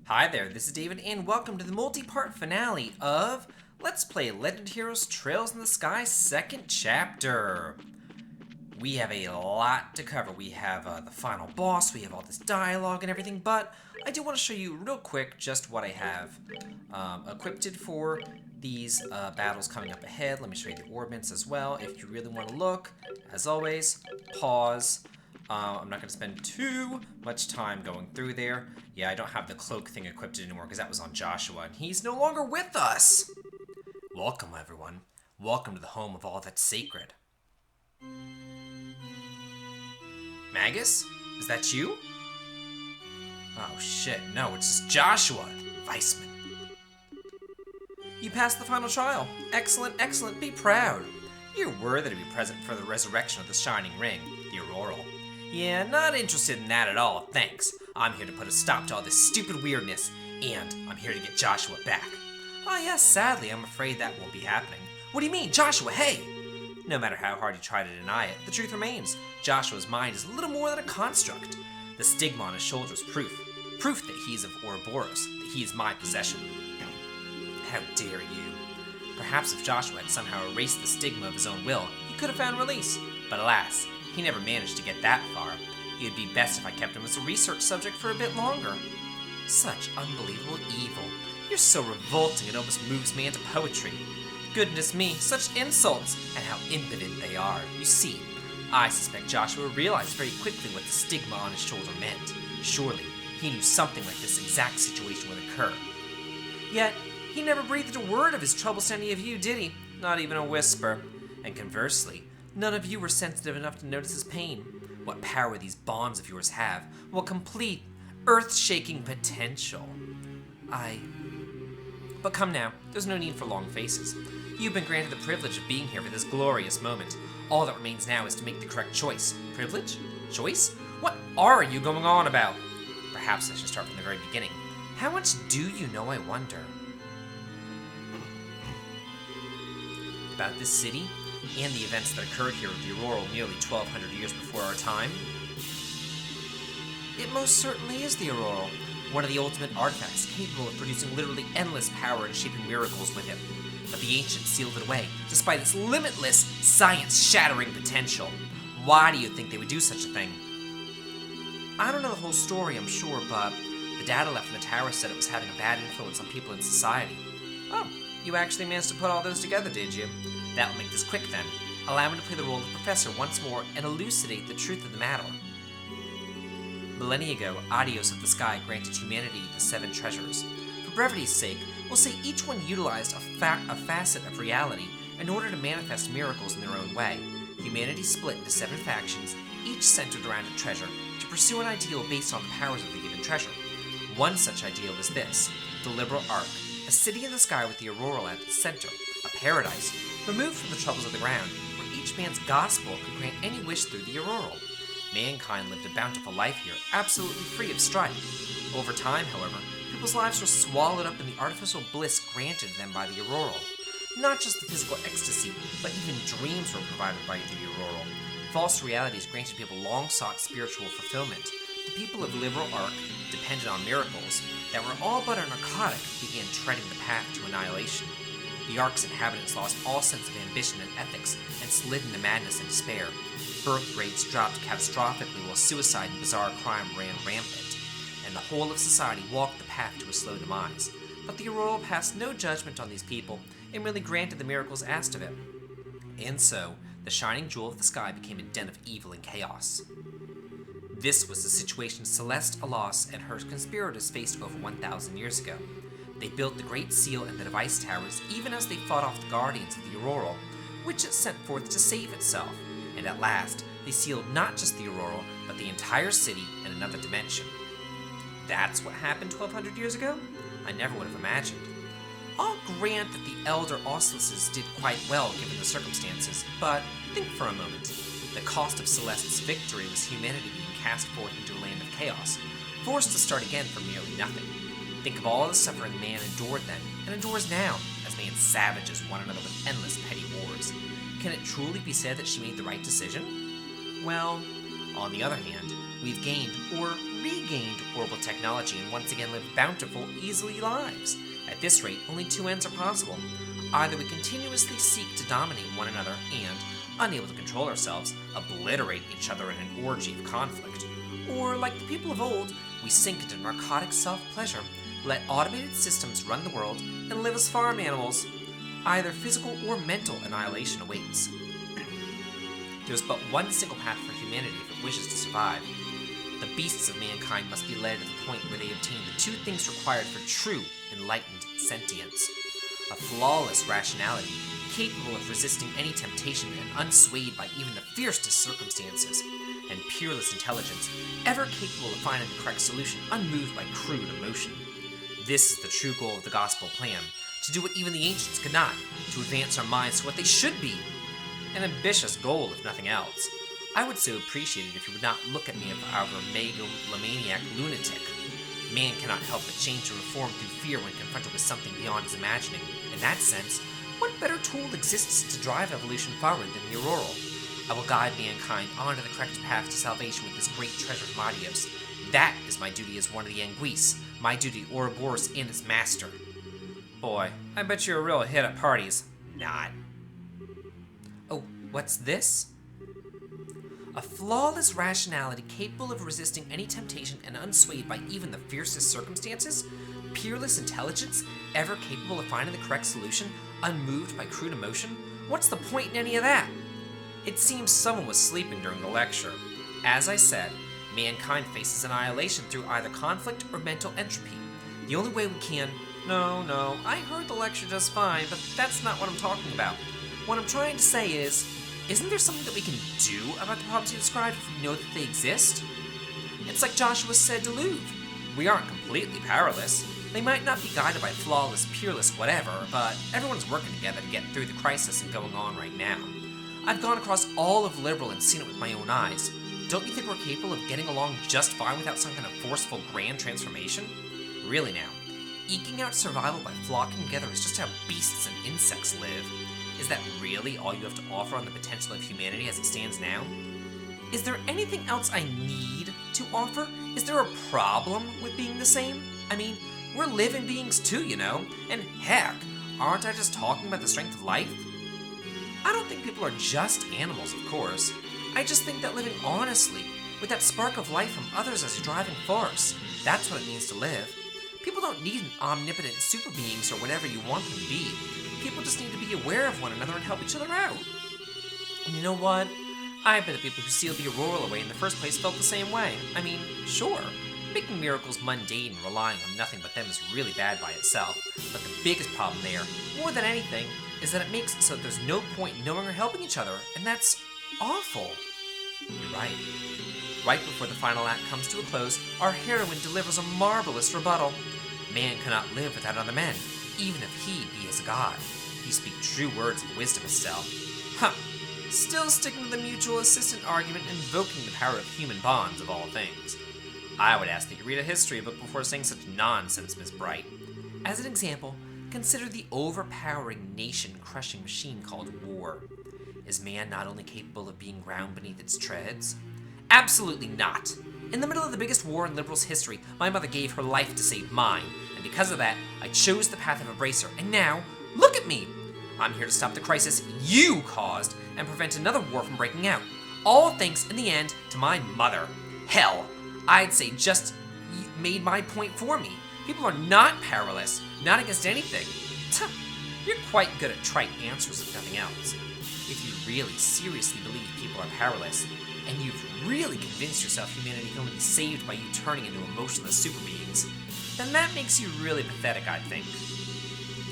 Hi there, this is David, and welcome to the multi-part finale of Let's Play Legend Heroes Trails in the Sky 2nd Chapter. We have a lot to cover. We have the final boss, we have all this dialogue and everything, but I do want to show you real quick just what I have equipped for these battles coming up ahead. Let me show you the orbits as well if you really want to look. As always, pause. I'm not going to spend too much time going through there. Yeah, I don't have the cloak thing equipped anymore because that was on Joshua, and he's no longer with us! Welcome, everyone. Welcome to the home of all that's sacred. Magus? Is that you? Oh shit, no, it's just Joshua, Weissman. You passed the final trial. Excellent, excellent, be proud. You're worthy to be present for the resurrection of the Shining Ring, the Auroral. Yeah, not interested in that at all, thanks. I'm here to put a stop to all this stupid weirdness, and I'm here to get Joshua back. Oh yes, sadly, I'm afraid that won't be happening. What do you mean, Joshua, hey! No matter how hard you try to deny it, the truth remains. Joshua's mind is little more than a construct. The stigma on his shoulder is proof. Proof that he's of Ouroboros, that he is my possession. How dare you? Perhaps if Joshua had somehow erased the stigma of his own will, he could have found release. But alas, he never managed to get that far. It would be best if I kept him as a research subject for a bit longer. Such unbelievable evil. You're so revolting it almost moves me into poetry. Goodness me, such insults, and how impotent they are. You see, I suspect Joshua realized very quickly what the stigma on his shoulder meant. Surely, he knew something like this exact situation would occur. Yet, he never breathed a word of his troubles to any of you, did he? Not even a whisper. And conversely, none of you were sensitive enough to notice his pain. What power these bonds of yours have. What complete, earth-shaking potential. But come now, there's no need for long faces. You've been granted the privilege of being here for this glorious moment. All that remains now is to make the correct choice. Privilege? Choice? What are you going on about? Perhaps I should start from the very beginning. How much do you know, I wonder? About this city, and the events that occurred here with the Auroral nearly 1,200 years before our time? It most certainly is the Auroral, one of the ultimate artifacts capable of producing literally endless power and shaping miracles with it. But the ancients sealed it away, despite its limitless, science-shattering potential. Why do you think they would do such a thing? I don't know the whole story, I'm sure, but the data left in the tower said it was having a bad influence on people in society. Oh, you actually managed to put all those together, did you? That'll make this quick then. Allow me to play the role of Professor once more and elucidate the truth of the matter. Millennia ago, Adios of the Sky granted humanity the 7 treasures. For brevity's sake, we'll say each one utilized a facet of reality in order to manifest miracles in their own way. Humanity split into 7 factions, each centered around a treasure, to pursue an ideal based on the powers of the given treasure. One such ideal was this, the Liberal Arc, a city in the sky with the Auroral at its center, a paradise, removed from the troubles of the ground, where each man's gospel could grant any wish through the Auroral. Mankind lived a bountiful life here, absolutely free of strife. Over time, however, people's lives were swallowed up in the artificial bliss granted them by the Auroral. Not just the physical ecstasy, but even dreams were provided by the Auroral. False realities granted people long-sought spiritual fulfillment. The people of Liberal Arc depended on miracles that were all but a narcotic began treading the path to annihilation. The Ark's inhabitants lost all sense of ambition and ethics and slid into madness and despair. Birth rates dropped catastrophically while suicide and bizarre crime ran rampant, and the whole of society walked the path to a slow demise. But the Auroral passed no judgment on these people and merely granted the miracles asked of it. And so, the shining jewel of the sky became a den of evil and chaos. This was the situation Celeste, Alas, and her conspirators faced over 1,000 years ago. They built the Great Seal and the Device Towers even as they fought off the Guardians of the Auroral, which it sent forth to save itself. And at last, they sealed not just the Auroral, but the entire city in another dimension. That's what happened 1,200 years ago? I never would have imagined. I'll grant that the Elder Osluses did quite well given the circumstances, but think for a moment. The cost of Celeste's victory was humanity being cast forth into a land of chaos, forced to start again from nearly nothing. Think of all the suffering man endured then, and endures now, as man savages one another with endless petty wars. Can it truly be said that she made the right decision? Well, on the other hand, we've gained, or regained orbital technology and once again live bountiful, easy lives. At this rate, only two ends are possible. Either we continuously seek to dominate one another and, unable to control ourselves, obliterate each other in an orgy of conflict. Or, like the people of old, we sink into narcotic self-pleasure, let automated systems run the world, and live as farm animals. Either physical or mental annihilation awaits. There's but one single path for humanity if it wishes to survive. The beasts of mankind must be led to the point where they obtain the two things required for true, enlightened sentience. A flawless rationality, capable of resisting any temptation and unswayed by even the fiercest circumstances, and peerless intelligence, ever capable of finding the correct solution, unmoved by crude emotion. This is the true goal of the gospel plan, to do what even the ancients could not, to advance our minds to what they should be. An ambitious goal, if nothing else. I would so appreciate it if you would not look at me as our megalomaniac lunatic. Man cannot help but change and reform through fear when confronted with something beyond his imagining. In that sense, what better tool exists to drive evolution forward than the auroral? I will guide mankind onto the correct path to salvation with this great treasure from Adios. That is my duty as one of the Anguis, my duty Ouroboros and its master. Boy, I bet you're a real hit at parties. Not. Oh, what's this? A flawless rationality capable of resisting any temptation and unswayed by even the fiercest circumstances? Peerless intelligence, ever capable of finding the correct solution, unmoved by crude emotion? What's the point in any of that? It seems someone was sleeping during the lecture. As I said, mankind faces annihilation through either conflict or mental entropy. The only way we can... No, I heard the lecture just fine, but that's not what I'm talking about. What I'm trying to say is, isn't there something that we can do about the problems you described if we know that they exist? It's like Joshua said to Louvre. We aren't completely powerless. They might not be guided by flawless, peerless whatever, but everyone's working together to get through the crisis going on right now. I've gone across all of Liberal and seen it with my own eyes. Don't you think we're capable of getting along just fine without some kind of forceful grand transformation? Really now, eking out survival by flocking together is just how beasts and insects live. Is that really all you have to offer on the potential of humanity as it stands now? Is there anything else I need to offer? Is there a problem with being the same? I mean, we're living beings too, you know? And heck, aren't I just talking about the strength of life? I don't think people are just animals, of course. I just think that living honestly, with that spark of life from others as a driving force, that's what it means to live. People don't need an omnipotent super beings or whatever you want them to be. People just need to be aware of one another and help each other out. And you know what? I bet the people who sealed the auroral away in the first place felt the same way. I mean, sure, making miracles mundane and relying on nothing but them is really bad by itself, but the biggest problem there, more than anything, is that it makes it so that there's no point in knowing or helping each other, and that's awful. You're right. Right before the final act comes to a close, our heroine delivers a marvelous rebuttal. Man cannot live without other men, even if he be as a god. You speak true words of wisdom, Estelle. Huh. Still sticking to the mutual assistant argument, invoking the power of human bonds of all things. I would ask that you read a history book before saying such nonsense, Miss Bright. As an example, consider the overpowering, nation-crushing machine called war. Is man not only capable of being ground beneath its treads? Absolutely not. In the middle of the biggest war in liberals' history, my mother gave her life to save mine, and because of that, I chose the path of embracer, and now, look at me! I'm here to stop the crisis you caused and prevent another war from breaking out. All thanks, in the end, to my mother. Hell, I'd say just made my point for me. People are not powerless, not against anything. Tuh, you're quite good at trite answers, if nothing else. If you really seriously believe people are powerless, and you've really convinced yourself humanity can only be saved by you turning into emotionless super beings, then that makes you really pathetic, I think.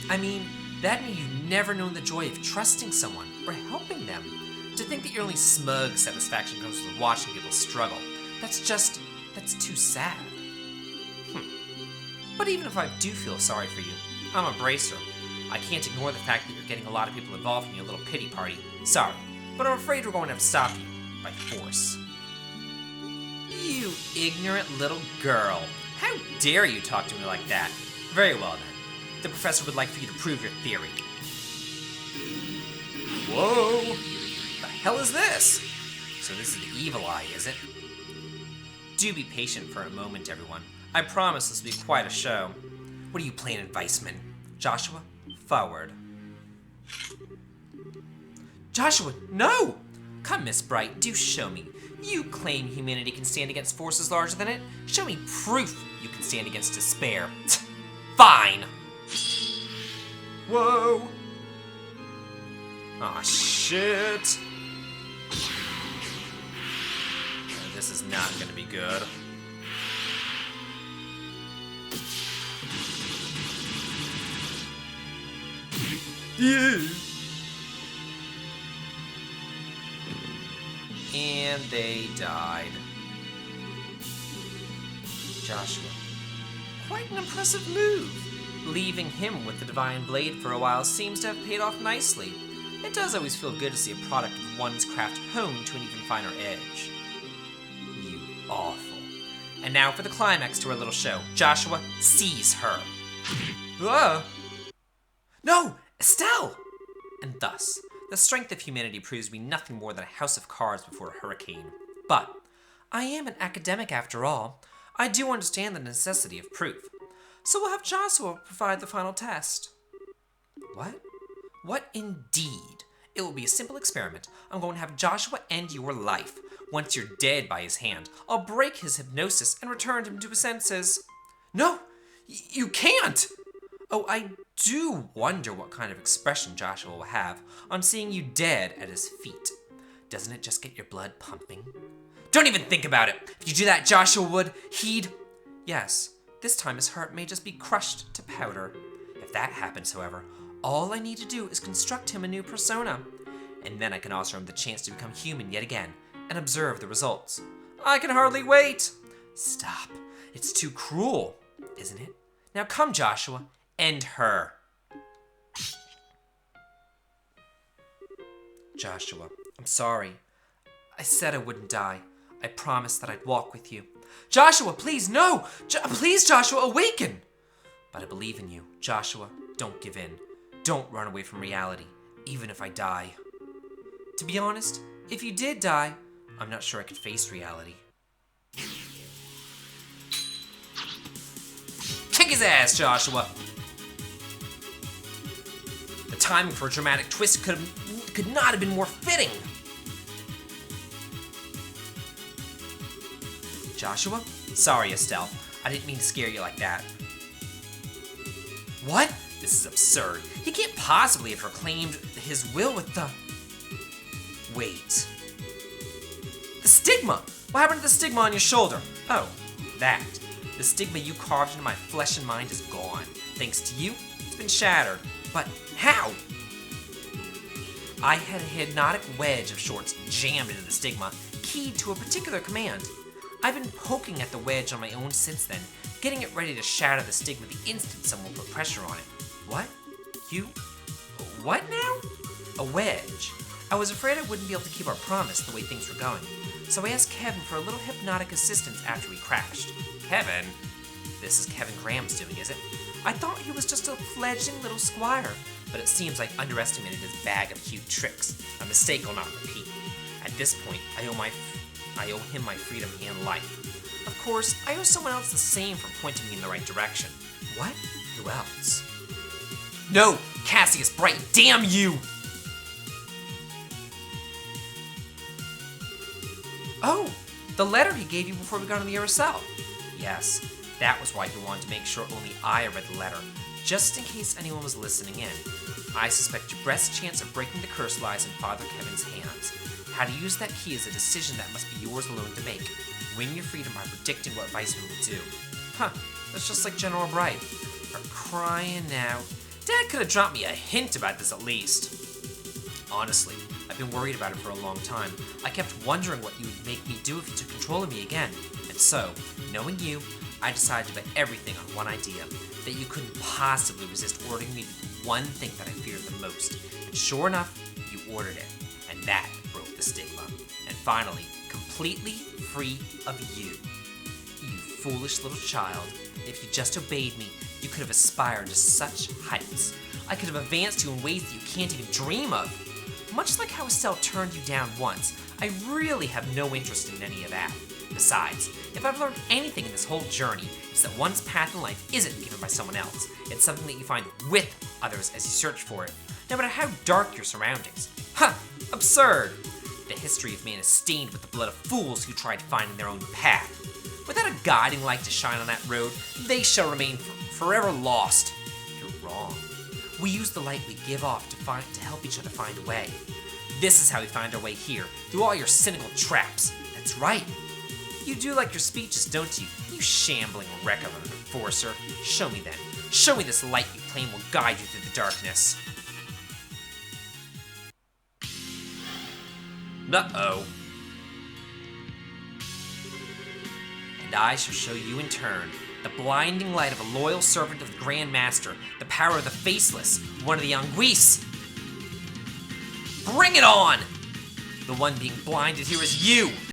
I mean, that means you've never known the joy of trusting someone or helping them. To think that your only smug satisfaction comes from watching people struggle, that's too sad. But even if I do feel sorry for you, I'm a bracer. I can't ignore the fact that you're getting a lot of people involved in your little pity party. Sorry, but I'm afraid we're going to have to stop you by force. You ignorant little girl. How dare you talk to me like that? Very well then. The professor would like for you to prove your theory. Whoa! The hell is this? So this is the evil eye, is it? Do be patient for a moment, everyone. I promise this will be quite a show. What are you planning, Weissman? Joshua, forward. Joshua, no! Come, Miss Bright, do show me. You claim humanity can stand against forces larger than it. Show me proof you can stand against despair. Fine! Whoa! Aw, shit! This is not gonna be good. Yeah. And they died. Joshua. Quite an impressive move. Leaving him with the Divine Blade for a while seems to have paid off nicely. It does always feel good to see a product of one's craft honed to an even finer edge. You awful. And now for the climax to our little show. Joshua, seize her. No! Estelle! And thus, the strength of humanity proves to be nothing more than a house of cards before a hurricane. But I am an academic after all. I do understand the necessity of proof. So we'll have Joshua provide the final test. What? What indeed? It will be a simple experiment. I'm going to have Joshua end your life. Once you're dead by his hand, I'll break his hypnosis and return him to his senses. No! You can't! Oh, I do wonder what kind of expression Joshua will have on seeing you dead at his feet. Doesn't it just get your blood pumping? Don't even think about it! If you do that, Joshua he'd... Yes, this time his heart may just be crushed to powder. If that happens, however, all I need to do is construct him a new persona. And then I can offer him the chance to become human yet again and observe the results. I can hardly wait! Stop. It's too cruel, isn't it? Now come, Joshua. End her. Joshua, I'm sorry. I said I wouldn't die. I promised that I'd walk with you. Joshua, please, no! Please, Joshua, awaken! But I believe in you. Joshua, don't give in. Don't run away from reality, even if I die. To be honest, if you did die, I'm not sure I could face reality. Kick his ass, Joshua! The timing for a dramatic twist could not have been more fitting. Joshua? Sorry, Estelle. I didn't mean to scare you like that. What? This is absurd. He can't possibly have proclaimed his will with the... Wait. The stigma! What happened to the stigma on your shoulder? Oh, that. The stigma you carved into my flesh and mind is gone. Thanks to you, it's been shattered. But how? I had a hypnotic wedge of sorts jammed into the stigma, keyed to a particular command. I've been poking at the wedge on my own since then, getting it ready to shatter the stigma the instant someone put pressure on it. What? You? What now? A wedge. I was afraid I wouldn't be able to keep our promise the way things were going, so I asked Kevin for a little hypnotic assistance after we crashed. Kevin? This is Kevin Graham's doing, is it? I thought he was just a fledgling little squire, but it seems I underestimated his bag of cute tricks. A mistake I'll not repeat. At this point, I owe him my freedom and life. Of course, I owe someone else the same for pointing me in the right direction. What? Who else? No! Cassius Bright, damn you! Oh! The letter he gave you before we got on the Aracel. Yes, that was why he wanted to make sure only I read the letter, just in case anyone was listening in. I suspect your best chance of breaking the curse lies in Father Kevin's hands. How to use that key is a decision that must be yours alone to make. Win your freedom by predicting what Weissman will do. Huh, that's just like General Bright. For crying out. Dad could have dropped me a hint about this at least. Honestly, I've been worried about it for a long time. I kept wondering what you would make me do if you took control of me again. And so, knowing you, I decided to bet everything on one idea. That you couldn't possibly resist ordering me to do one thing that I feared the most. And sure enough, you ordered it. And that broke the stigma. And finally, completely free of you. You foolish little child. If you just obeyed me, you could have aspired to such heights. I could have advanced you in ways that you can't even dream of. Much like how Estelle turned you down once, I really have no interest in any of that. Besides, if I've learned anything in this whole journey, it's that one's path in life isn't given by someone else. It's something that you find with others as you search for it, no matter how dark your surroundings. Huh! Absurd! The history of man is stained with the blood of fools who tried finding their own path. Without a guiding light to shine on that road, they shall remain forever lost. You're wrong. We use the light we give off to help each other find a way. This is how we find our way here, through all your cynical traps. That's right. You do like your speeches, don't you? You shambling wreck of an enforcer. Show me then. Show me this light you claim will guide you through the darkness. Uh-oh. And I shall show you in turn the blinding light of a loyal servant of the Grand Master, the power of the Faceless, one of the Anguisse. Bring it on! The one being blinded here is you!